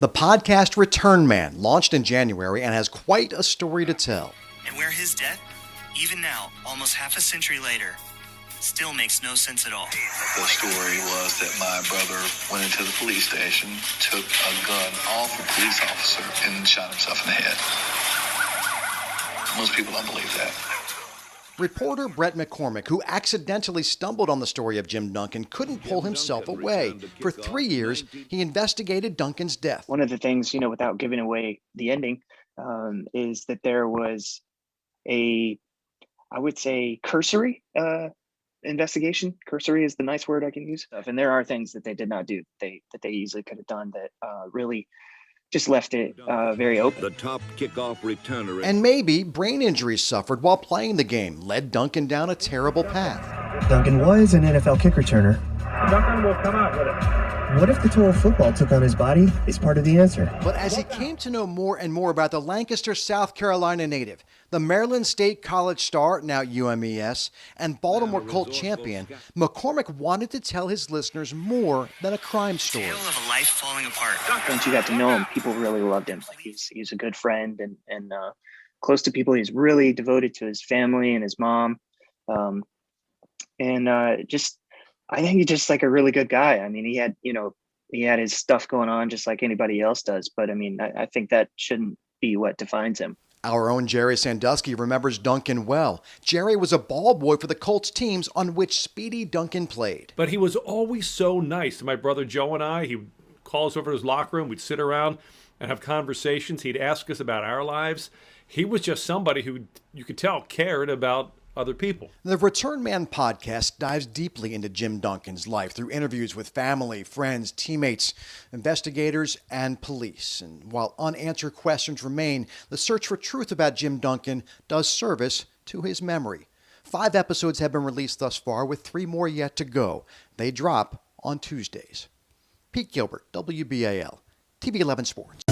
The podcast Return Man launched in January and has quite a story to tell. And where his death, even now, almost half a century later, still makes no sense at all. The story was that my brother went into the police station, took a gun off a police officer, and shot himself in the head. Most people don't believe that. Reporter Brett McCormick, who accidentally stumbled on the story of Jim Duncan, couldn't pull himself away. For 3 years, he investigated Duncan's death. One of the things, without giving away the ending, is that there was I would say, cursory investigation. Cursory is the nice word I can use. And there are things that they did not do that they easily could have done that really just left it very open. The top kickoff returner. And maybe brain injuries suffered while playing the game led Duncan down a terrible path. Duncan was an NFL kick returner. Duncan will come out with it. What if the toll football took on his body is part of the answer? But as he came to know more and more about the Lancaster, South Carolina native, the Maryland State College star, now UMES, and Baltimore Colts champion, McCormick wanted to tell his listeners more than a crime story. Tale of a life falling apart. Once you got to know him, people really loved him. Like he's a good friend and close to people. He's really devoted to his family and his mom. I think he's just like a really good guy. I mean, he had his stuff going on just like anybody else does. But I mean, I think that shouldn't be what defines him. Our own Jerry Sandusky remembers Duncan well. Jerry was a ball boy for the Colts teams on which Speedy Duncan played. But he was always so nice to my brother Joe and I. He'd call us over to his locker room. We'd sit around and have conversations. He'd ask us about our lives. He was just somebody who you could tell cared about other people. The Return Man podcast dives deeply into Jim Duncan's life through interviews with family, friends, teammates, investigators, and police. And while unanswered questions remain, the search for truth about Jim Duncan does service to his memory. 5 episodes have been released thus far, with 3 more yet to go. They drop on Tuesdays. Pete Gilbert, WBAL, TV 11 Sports.